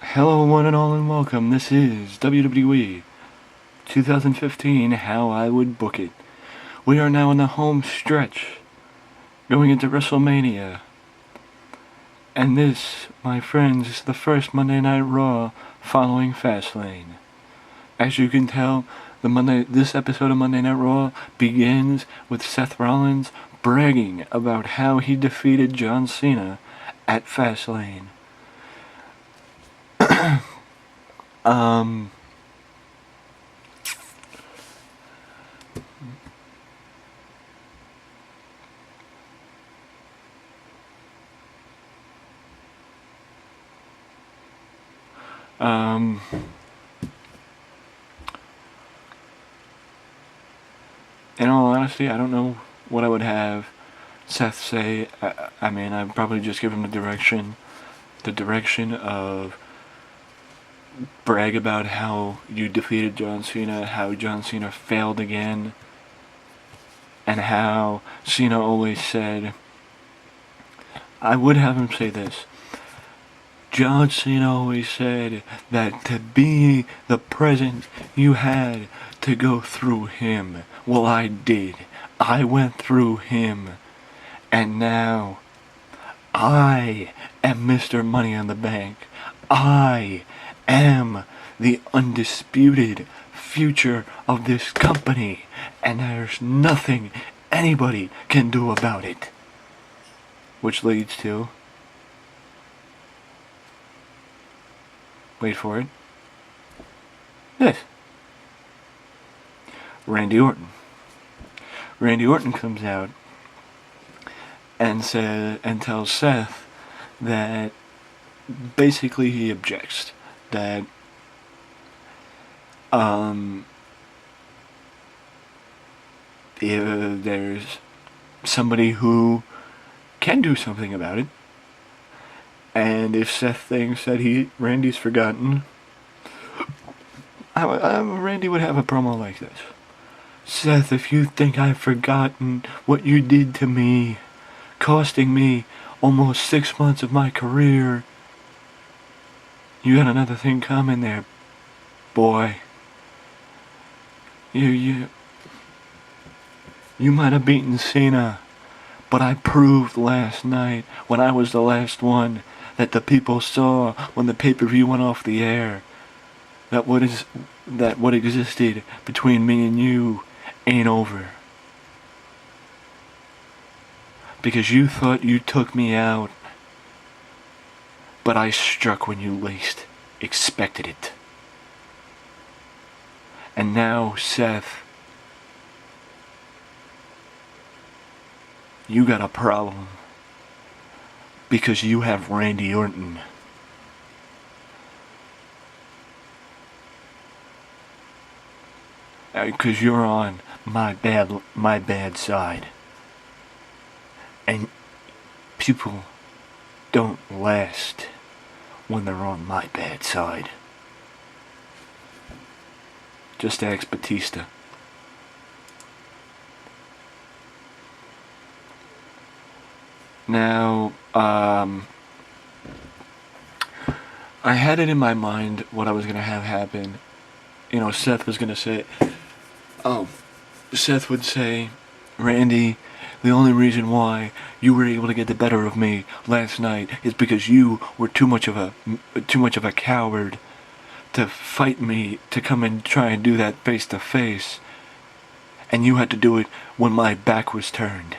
Hello one and all and welcome. This is WWE 2015 How I Would Book It. We are now in the home stretch going into WrestleMania. And this, my friends, is the first Monday Night Raw following Fastlane. As you can tell, this episode of Monday Night Raw begins with Seth Rollins bragging about how he defeated John Cena at Fastlane. In all honesty, I don't know what I would have Seth say. I mean, I'd probably just give him the direction of brag about how you defeated John Cena, how John Cena failed again, and how Cena always said, I would have him say this. John Cena always said that to be the president, you had to go through him. Well, I did. I went through him. And now, I am Mr. Money in the Bank. I am the undisputed future of this company. And there's nothing anybody can do about it. Which leads to... wait for it. This. Randy Orton. Randy Orton comes out and tells Seth that basically he objects that if there's somebody who can do something about it. And if Seth thinks that Randy's forgotten, Randy would have a promo like this. Seth, if you think I've forgotten what you did to me, costing me almost 6 months of my career, you got another thing coming there, boy. You might have beaten Cena, but I proved last night, when I was the last one, that the people saw when the pay-per-view went off the air, that what existed between me and you ain't over. Because you thought you took me out, but I struck when you least expected it. And now, Seth, you got a problem. Because you have Randy Orton. Because you're on my bad side. And people don't last when they're on my bad side. Just ask Batista. Now, I had it in my mind what I was going to have happen. You know, Seth was going to say, Seth would say, Randy, the only reason why you were able to get the better of me last night is because you were too much of a coward to fight me, to come and try and do that face to face. And you had to do it when my back was turned.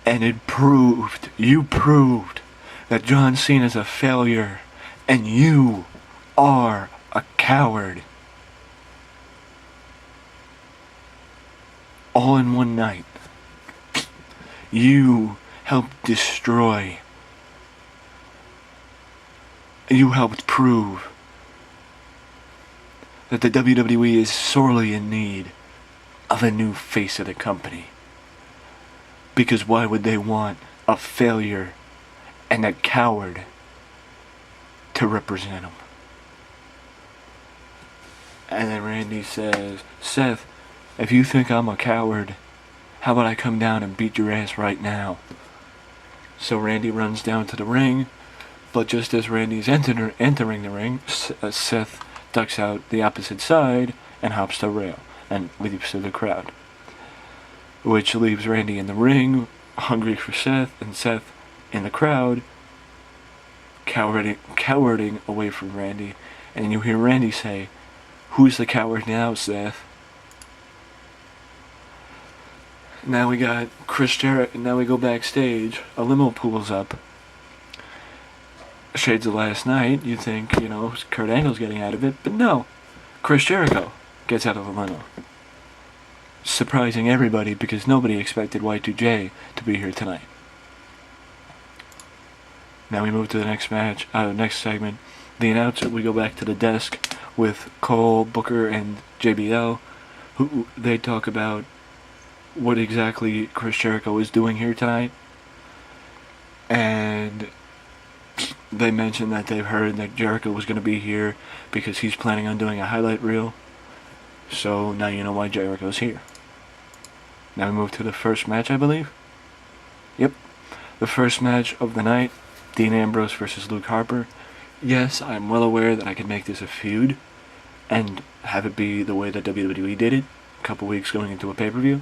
And you proved that John Cena's a failure, and you are a coward. All in one night. You helped destroy. You helped prove that the WWE is sorely in need of a new face of the company. Because why would they want a failure and a coward to represent them? And then Randy says, Seth, if you think I'm a coward, how about I come down and beat your ass right now? So Randy runs down to the ring, but just as Randy's entering the ring, Seth ducks out the opposite side and hops the rail and leaps to the crowd, which leaves Randy in the ring, hungry for Seth, and Seth in the crowd, cowarding away from Randy. And you hear Randy say, "Who's the coward now, Seth?" Now we got Chris Jericho. Now we go backstage. A limo pulls up. Shades of last night. You think, Kurt Angle's getting out of it, but no. Chris Jericho gets out of the limo, surprising everybody because nobody expected Y2J to be here tonight. Now we move to the next next segment. The announcer. We go back to the desk with Cole, Booker, and JBL, who they talk about what exactly Chris Jericho is doing here tonight, and they mentioned that they've heard that Jericho was going to be here because he's planning on doing a highlight reel. So now you know why Jericho's here. Now we move to the first match, I believe. Yep, the first match of the night: Dean Ambrose versus Luke Harper. Yes, I'm well aware that I could make this a feud and have it be the way that WWE did it, a couple weeks going into a pay-per-view.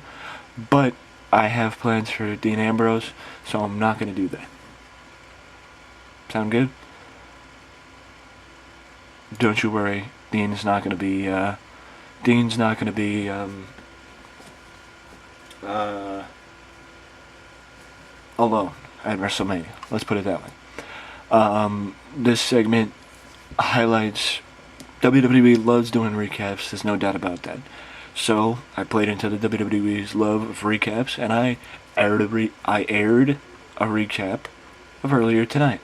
But I have plans for Dean Ambrose, so I'm not going to do that. Sound good? Don't you worry. Dean's not going to be alone at WrestleMania. Let's put it that way. This segment highlights WWE loves doing recaps. There's no doubt about that. So I played into the WWE's love of recaps, and I aired a recap of earlier tonight.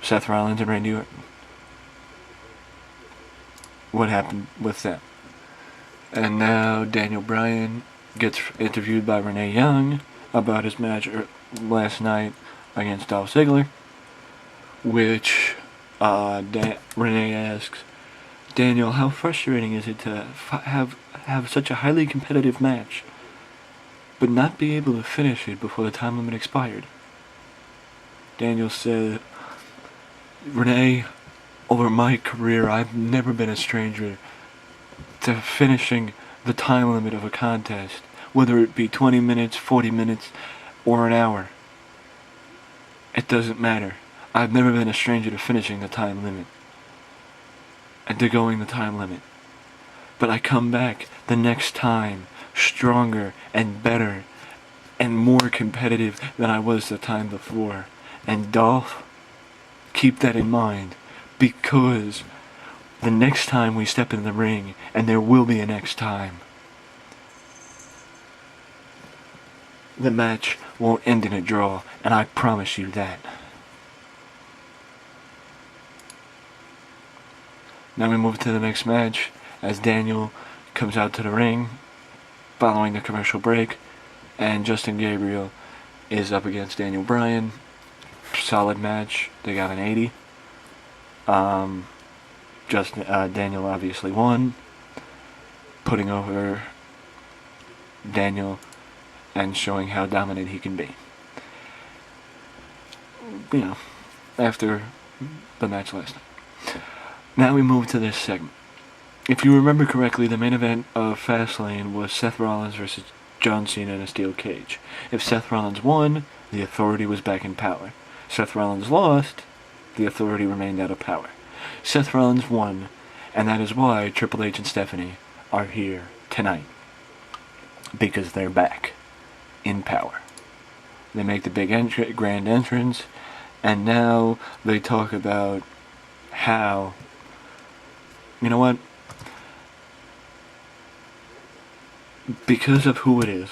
Seth Rollins and Randy Orton. What happened with them? And now Daniel Bryan gets interviewed by Renee Young about his match last night against Dolph Ziggler, which Renee asks, "Daniel, how frustrating is it to have such a highly competitive match, but not be able to finish it before the time limit expired?" Daniel said, "Renee, over my career, I've never been a stranger to finishing the time limit of a contest, whether it be 20 minutes, 40 minutes, or an hour. It doesn't matter. I've never been a stranger to finishing the time limit and to going the time limit. But I come back the next time stronger and better and more competitive than I was the time before. And Dolph, keep that in mind, because the next time we step in the ring, and there will be a next time, the match won't end in a draw, and I promise you that." Now we move to the next match as Daniel comes out to the ring following the commercial break, and Justin Gabriel is up against Daniel Bryan. Solid match. They got an 80. Daniel obviously won, putting over Daniel and showing how dominant he can be. After the match last night. Now we move to this segment. If you remember correctly, the main event of Fastlane was Seth Rollins versus John Cena in a steel cage. If Seth Rollins won, the Authority was back in power. Seth Rollins lost, the Authority remained out of power. Seth Rollins won, and that is why Triple H and Stephanie are here tonight. Because they're back in power. They make the big grand entrance, and now they talk about how, you know what? Because of who it is,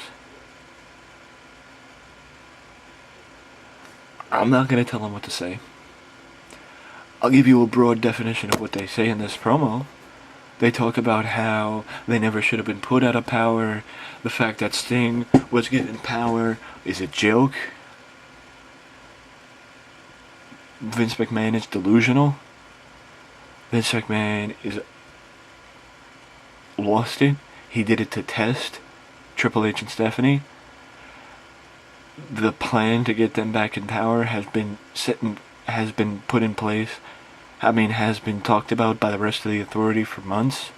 I'm not going to tell them what to say. I'll give you a broad definition of what they say in this promo. They talk about how they never should have been put out of power. The fact that Sting was given power is a joke. Vince McMahon is delusional. Vince McMahon is lost it. He did it to test Triple H and Stephanie. the plan to get them back in power has been put in place. Has been talked about by the rest of the authority for months.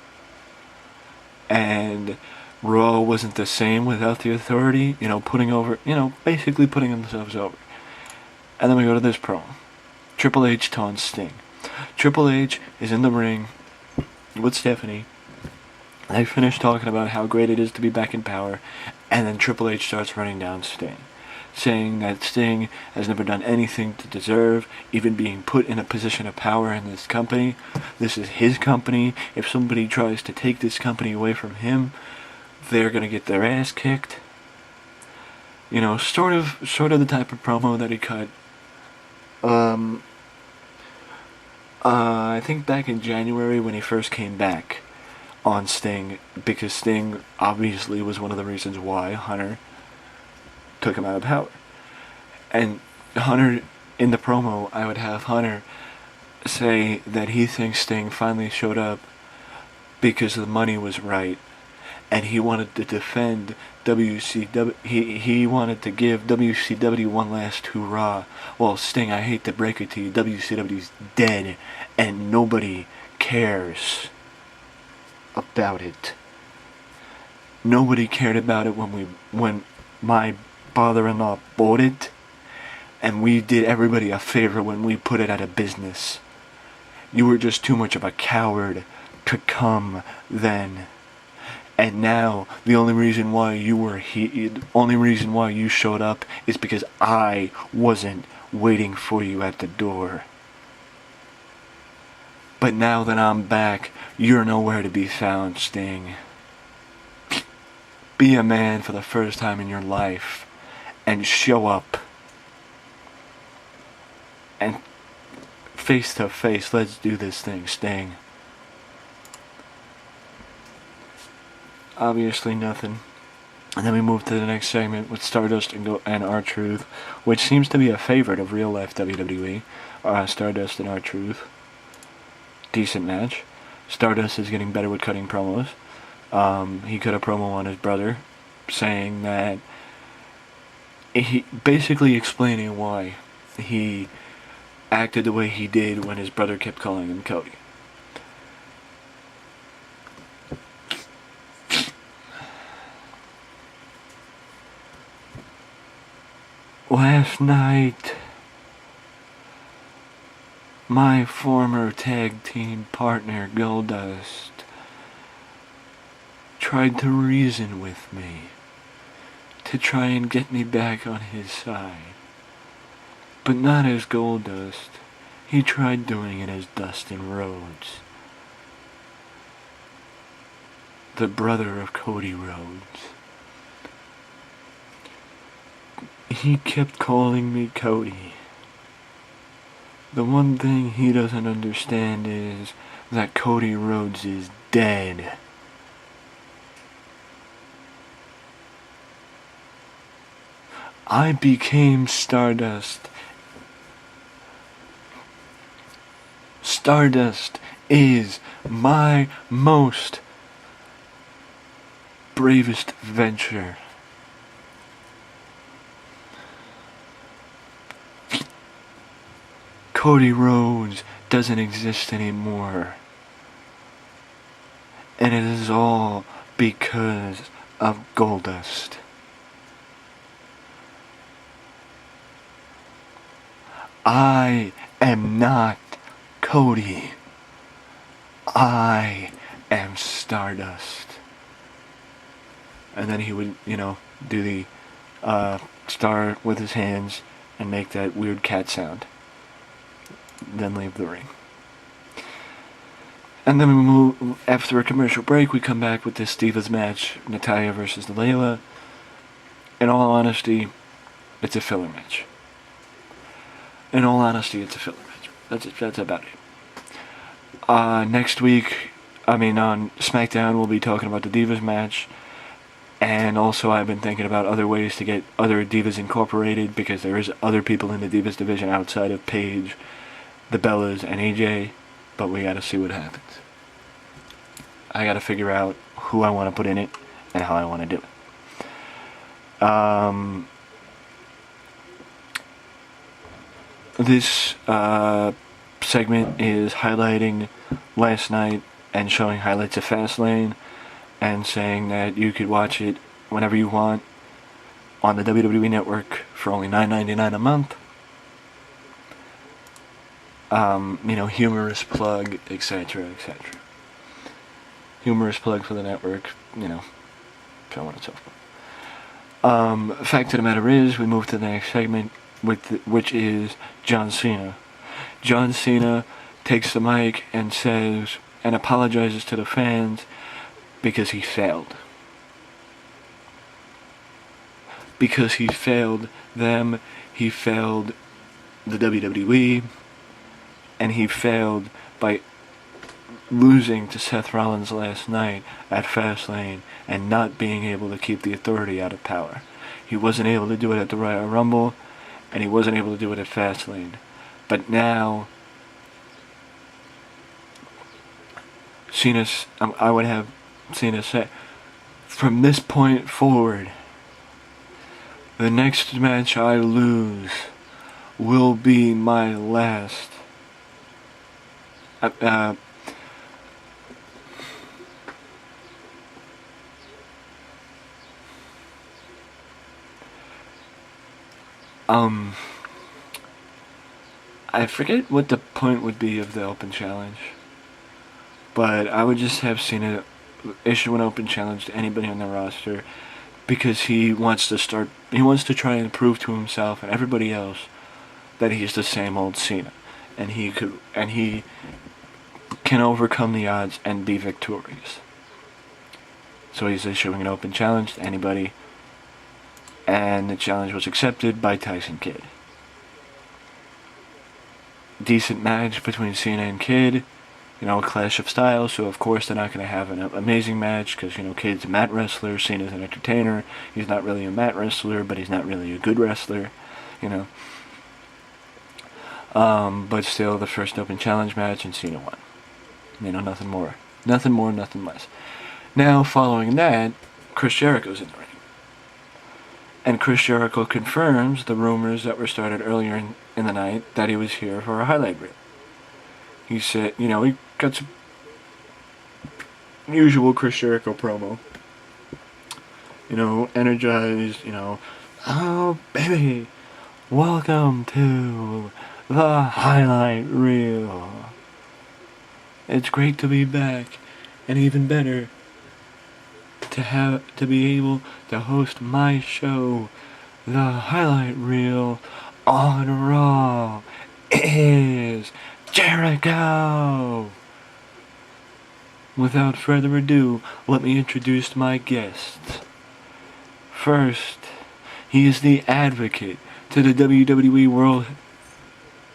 And Raw wasn't the same without the authority, basically putting themselves over. And then we go to this promo. Triple H taunts Sting. Triple H is in the ring with Stephanie. They finish talking about how great it is to be back in power, and then Triple H starts running down Sting, saying that Sting has never done anything to deserve even being put in a position of power in this company. This is his company. If somebody tries to take this company away from him, they're gonna get their ass kicked. Sort of the type of promo that he cut. I think back in January when he first came back on Sting, because Sting obviously was one of the reasons why Hunter took him out of power. And Hunter, in the promo, I would have Hunter say that he thinks Sting finally showed up because the money was right, and he wanted to defend WCW. He wanted to give WCW one last hurrah. Well, Sting, I hate to break it to you, WCW's dead, and nobody cares about it. Nobody cared about it when my father-in-law bought it, and we did everybody a favor when we put it out of business. You were just too much of a coward to come then. And now, the only reason why you showed up is because I wasn't waiting for you at the door. But now that I'm back, you're nowhere to be found, Sting. Be a man for the first time in your life, and show up. And face to face, let's do this thing, Sting. Obviously nothing. And then we move to the next segment with Stardust and R-Truth, which seems to be a favorite of real life WWE. Stardust and R-Truth. Decent match. Stardust is getting better with cutting promos. He cut a promo on his brother, saying that he basically explaining why he acted the way he did when his brother kept calling him Cody. Last night, my former tag team partner Goldust tried to reason with me to try and get me back on his side. But not as Goldust. He tried doing it as Dustin Rhodes, the brother of Cody Rhodes. He kept calling me Cody. The one thing he doesn't understand is that Cody Rhodes is dead. I became Stardust. Stardust is my most bravest venture. Cody Rhodes doesn't exist anymore. And it is all because of Goldust. I am not Cody. I am Stardust. And then he would, do the star with his hands and make that weird cat sound. Then leave the ring. And then we move, after a commercial break, we come back with this Divas match, Natalya versus Layla. In all honesty, it's a filler match. That's about it. Next week, on SmackDown, we'll be talking about the Divas match. And also, I've been thinking about other ways to get other Divas incorporated, because there is other people in the Divas division outside of Paige, the Bellas, and AJ, but we gotta see what happens. I gotta figure out who I want to put in it and how I want to do it. This segment is highlighting last night and showing highlights of Fastlane and saying that you could watch it whenever you want on the WWE Network for only $9.99 a month. Humorous plug, etc., etc. Humorous plug for the network, so on and so forth. Fact of the matter is, we move to the next segment, which is John Cena. John Cena takes the mic and says, and apologizes to the fans because he failed. Because he failed them, he failed the WWE, and he failed by losing to Seth Rollins last night at Fastlane and not being able to keep the Authority out of power. He wasn't able to do it at the Royal Rumble, and he wasn't able to do it at Fastlane. But now, I would have Cena say, from this point forward, the next match I lose will be my last. I forget what the point would be of the open challenge, but I would just have Cena issue an open challenge to anybody on the roster because he wants to try and prove to himself and everybody else that he's the same old Cena, and he can overcome the odds and be victorious. So he's issuing an open challenge to anybody, and the challenge was accepted by Tyson Kidd. Decent match between Cena and Kidd, a clash of styles, so of course they're not going to have an amazing match because, Kidd's a mat wrestler, Cena's an entertainer. He's not really a mat wrestler, but he's not really a good wrestler, But still, the first open challenge match, and Cena won. Nothing more, nothing less. Now, following that, Chris Jericho's in the ring. And Chris Jericho confirms the rumors that were started earlier in the night that he was here for a highlight reel. He said, he got some usual Chris Jericho promo. Energized, oh, baby, welcome to the highlight reel. It's great to be back, and even better to be able to host my show, the highlight reel on Raw is Jericho. Without further ado, let me introduce my guest. First, he is the advocate to the WWE World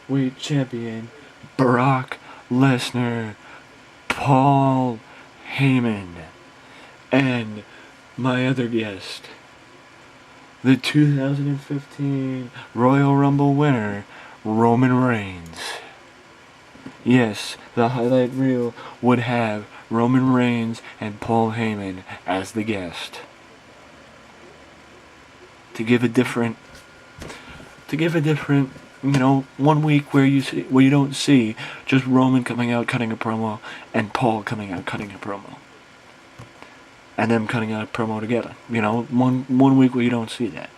Heavyweight Champion, Brock Lesnar, Paul Heyman. And my other guest, the 2015 Royal Rumble winner, Roman Reigns. Yes, the highlight reel would have Roman Reigns and Paul Heyman as the guest. To give a different, 1 week where you don't see just Roman coming out cutting a promo and Paul coming out cutting a promo. And them cutting out a promo together. One week where you don't see that.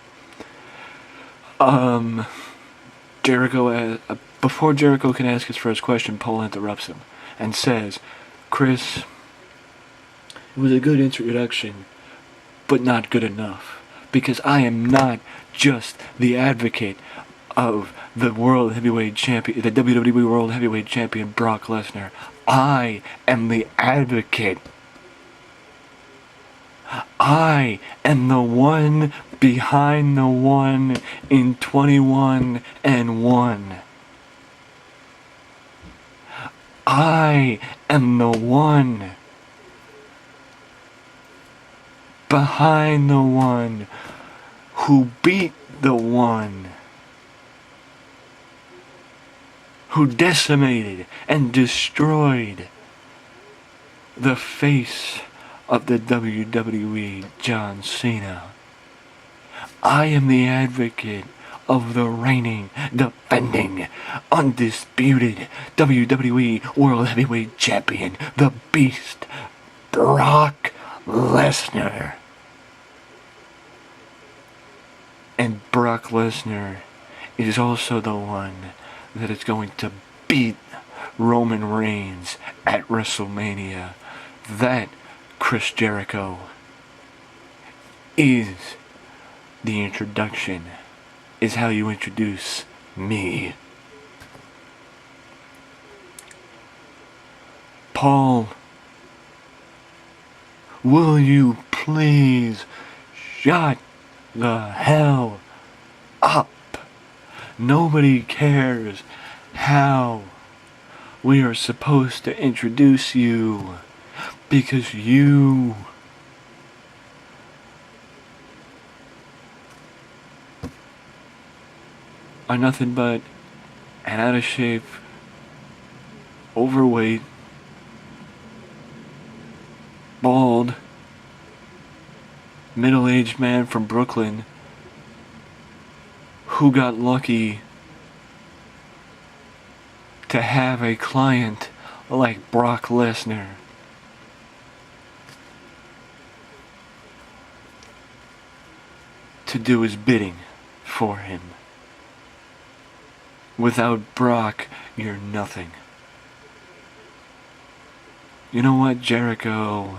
Jericho, before Jericho can ask his first question, Paul interrupts him and says, Chris, it was a good introduction, but not good enough. Because I am not just the advocate of the World Heavyweight Champion, the WWE World Heavyweight Champion, Brock Lesnar. I am the advocate. I am the one behind the one in 21-1. I am the one behind the one who beat the one who decimated and destroyed the face of the WWE, John Cena. I am the advocate of the reigning, defending, undisputed WWE World Heavyweight Champion, the Beast, Brock Lesnar. And Brock Lesnar is also the one that is going to beat Roman Reigns at WrestleMania. That, Chris Jericho, is the introduction, is how you introduce me. Paul, will you please shut the hell up? Nobody cares how we are supposed to introduce you, because you are nothing but an out of shape, overweight, bald, middle-aged man from Brooklyn who got lucky to have a client like Brock Lesnar. To do his bidding for him. Without Brock, you're nothing. You know what, Jericho?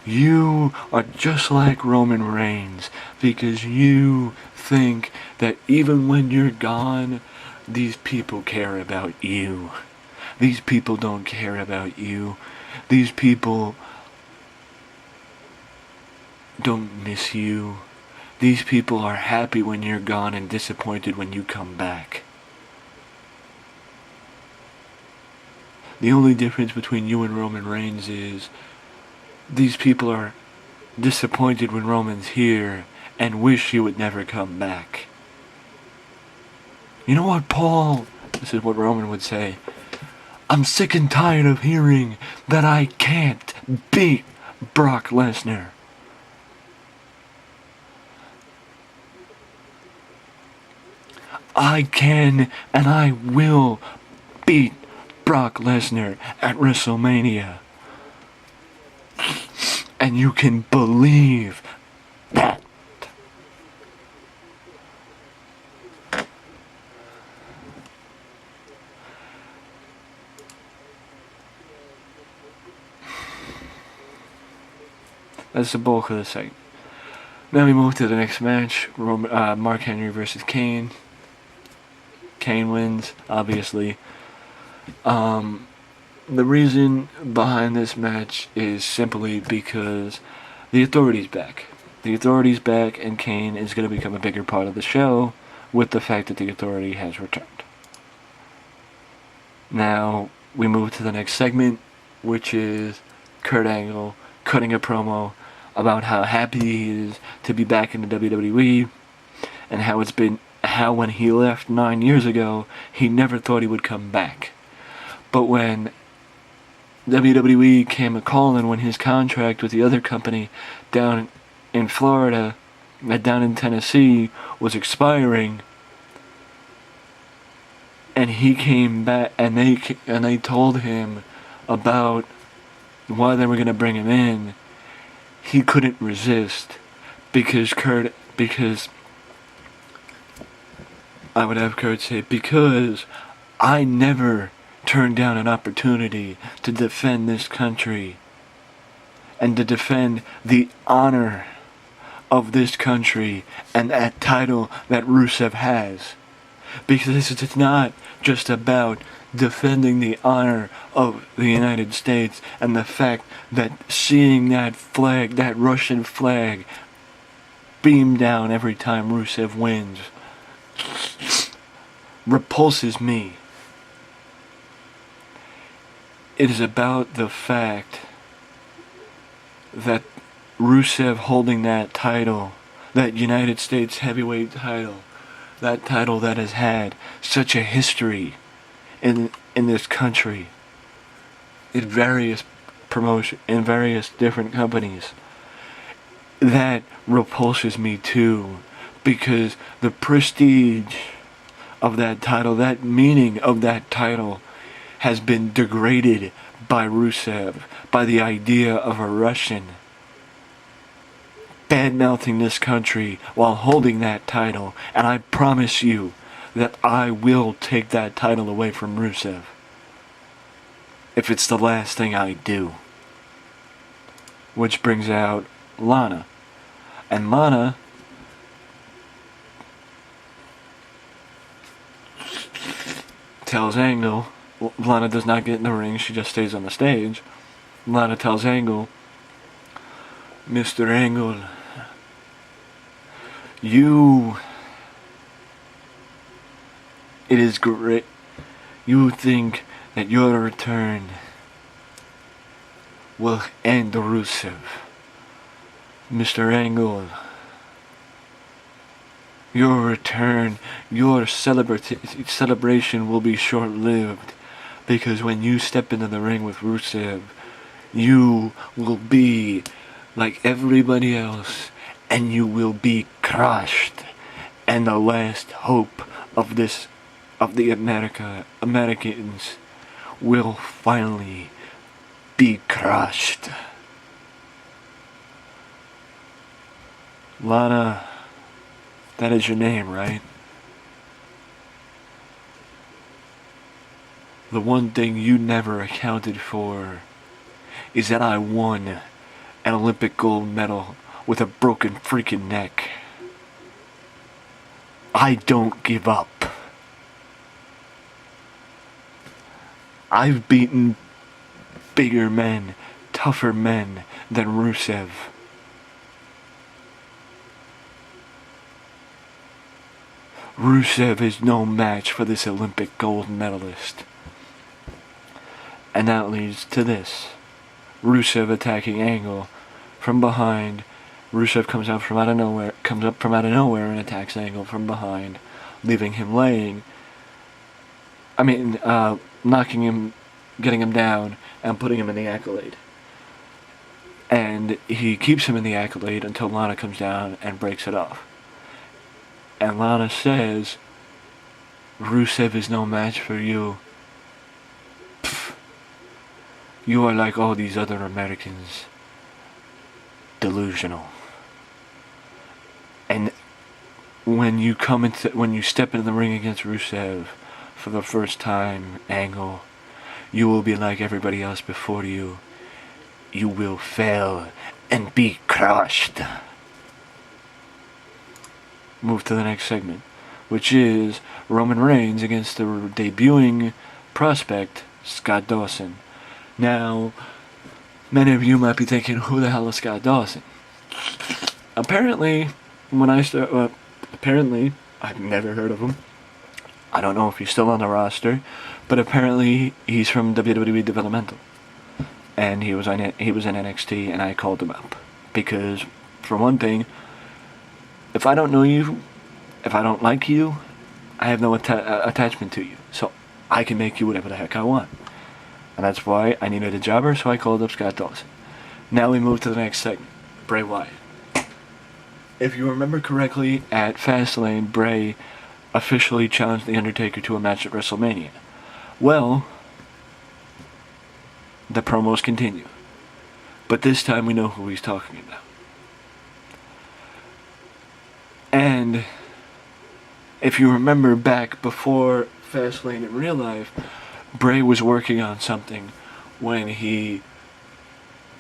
You are just like Roman Reigns, because you think that even when you're gone, these people care about you. These people don't care about you. These people don't miss you. These people are happy when you're gone and disappointed when you come back. The only difference between you and Roman Reigns is these people are disappointed when Roman's here and wish he would never come back. You know what, Paul? This is what Roman would say. I'm sick and tired of hearing that I can't beat Brock Lesnar. I can and I will beat Brock Lesnar at WrestleMania. And you can believe that. That's the bulk of the segment. Now we move to the next match. Mark Henry versus Kane. Kane wins, obviously. The reason behind this match is simply because the Authority's back. The Authority's back, and Kane is going to become a bigger part of the show with the fact that the Authority has returned. Now, we move to the next segment, which is Kurt Angle cutting a promo about how happy he is to be back in the WWE, and how when he left 9 years ago, he never thought he would come back. But when WWE came a-calling, when his contract with the other company down in Florida, down in Tennessee, was expiring, and he came back, and they told him about why they were going to bring him in, he couldn't resist, because I would have Kurt say, because I never turned down an opportunity to defend this country and to defend the honor of this country and that title that Rusev has. Because it's not just about defending the honor of the United States and the fact that seeing that flag, that Russian flag, beam down every time Rusev wins repulses me. It is about the fact that Rusev holding that title, that United States heavyweight title, that title that has had such a history in this country, in various different companies, that repulses me too, because the prestige of that title, that meaning of that title, has been degraded by Rusev, by the idea of a Russian bad-mouthing this country while holding that title. And I promise you that I will take that title away from Rusev if it's the last thing I do. Which brings out Lana. And Lana tells Angle, Lana does not get in the ring, she just stays on the stage. Lana tells Angle, Mr. Angle, it is great. You think that your return will end Rusev. Mr. Angle, your return, your celebration will be short-lived, because when you step into the ring with Rusev, you will be like everybody else, and you will be crushed, and the last hope of the Americans will finally be crushed. Lana, that is your name, right? The one thing you never accounted for is that I won an Olympic gold medal with a broken freaking neck. I don't give up. I've beaten bigger men, tougher men than Rusev. Rusev is no match for this Olympic gold medalist. And that leads to this. Rusev attacking Angle from behind. Rusev comes up from out of nowhere and attacks Angle from behind, leaving him laying. Knocking him, getting him down, and putting him in the accolade. And he keeps him in the accolade until Lana comes down and breaks it off. And Lana says, Rusev is no match for you. Pfft. You are like all these other Americans. Delusional. And when you step into the ring against Rusev for the first time, Angle, you will be like everybody else before you. You will fail and be crushed. Move to the next segment, which is Roman Reigns against the debuting prospect, Scott Dawson. Now, many of you might be thinking, who the hell is Scott Dawson? Apparently, I've never heard of him. I don't know if he's still on the roster, but apparently he's from WWE Developmental. And he was in NXT, and I called him up. Because, for one thing, if I don't know you, if I don't like you, I have no attachment to you. So I can make you whatever the heck I want. And that's why I needed a jobber, so I called up Scott Dawson. Now we move to the next segment, Bray Wyatt. If you remember correctly, at Fastlane, Bray officially challenged The Undertaker to a match at WrestleMania. Well, the promos continue. But this time we know who he's talking about. And if you remember back before Fastlane in real life, Bray was working on something when he,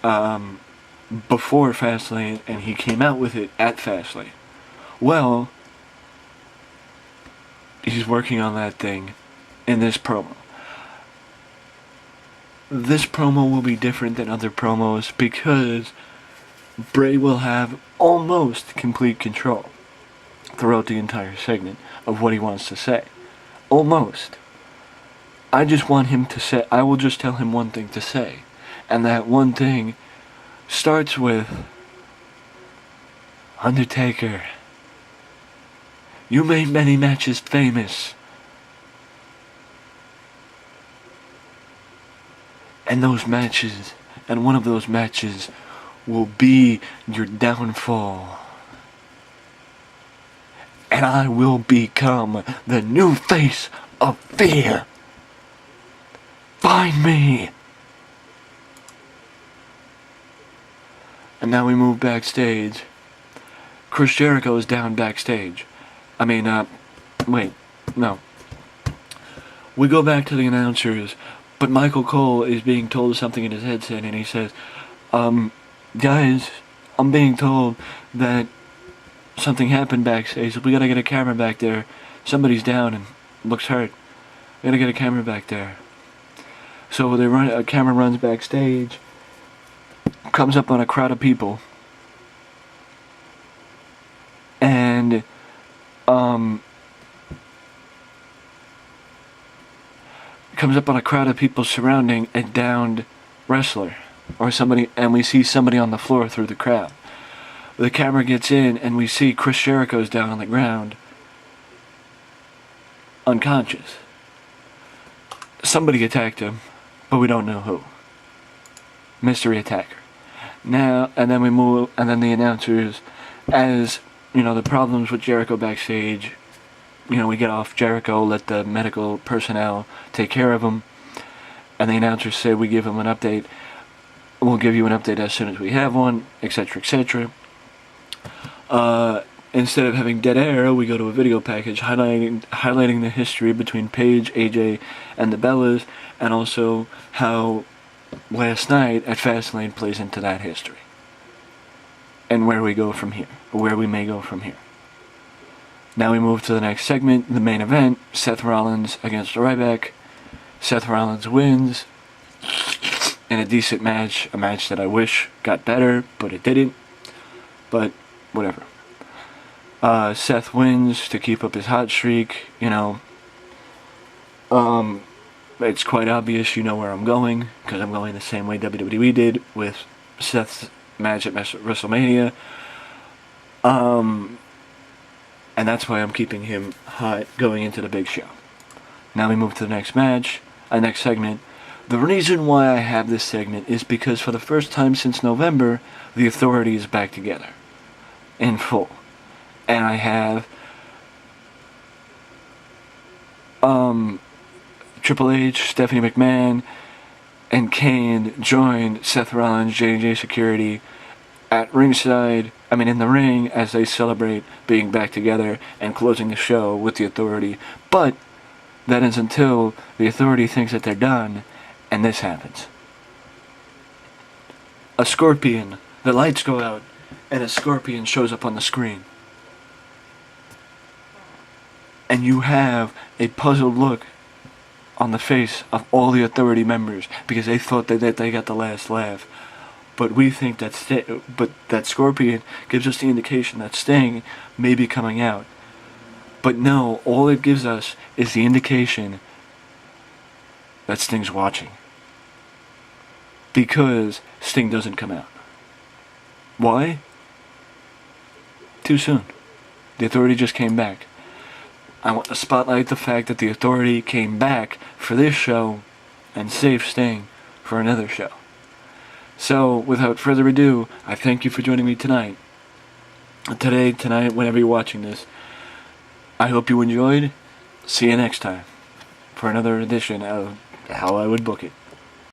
before Fastlane, and he came out with it at Fastlane. Well, he's working on that thing in this promo. This promo will be different than other promos because Bray will have almost complete control throughout the entire segment of what he wants to say. Almost. I just want him to say, I will just tell him one thing to say. And that one thing starts with, Undertaker, you made many matches famous. And those matches, and one of those matches will be your downfall. And I will become the new face of fear. Find me. And now we move backstage. Chris Jericho is down backstage. Wait, no. We go back to the announcers, but Michael Cole is being told something in his headset, and he says, guys, I'm being told that something happened backstage. We gotta get a camera back there. Somebody's down and looks hurt. We gotta get a camera back there. So a camera runs backstage, comes up on a crowd of people, and comes up on a crowd of people surrounding a downed wrestler or somebody, and we see somebody on the floor through the crowd. The camera gets in and we see Chris Jericho's down on the ground, unconscious. Somebody attacked him, but we don't know who. Mystery attacker. Now, and then we move, and then the announcers, as the problems with Jericho backstage, we get off Jericho, let the medical personnel take care of him, and the announcers say we give him an update. We'll give you an update as soon as we have one, etc., etc. Instead of having dead air, we go to a video package highlighting the history between Paige, AJ, and the Bellas, and also how last night at Fastlane plays into that history, and where we go from here, or where we may go from here. Now we move to the next segment, the main event, Seth Rollins against Ryback. Seth Rollins wins in a decent match, a match that I wish got better, but it didn't. But whatever. Seth wins to keep up his hot streak, It's quite obvious you know where I'm going, because I'm going the same way WWE did with Seth's match at WrestleMania. And that's why I'm keeping him hot going into the big show. Now we move to the next match, next segment. The reason why I have this segment is because for the first time since November, the Authority is back together. In full. And I have Triple H, Stephanie McMahon, and Kane join Seth Rollins, J&J Security at ringside, in the ring, as they celebrate being back together and closing the show with the Authority. But that is until the Authority thinks that they're done, and this happens. A scorpion, the lights go out, and a scorpion shows up on the screen. And you have a puzzled look on the face of all the Authority members, because they thought that they got the last laugh. But we think that Scorpion gives us the indication that Sting may be coming out. But no, all it gives us is the indication that Sting's watching. Because Sting doesn't come out. Why? Too soon. The Authority just came back. I want to spotlight the fact that the Authority came back for this show and saved Sting for another show. So, without further ado, I thank you for joining me tonight. Tonight, whenever you're watching this. I hope you enjoyed. See you next time for another edition of How I Would Book It.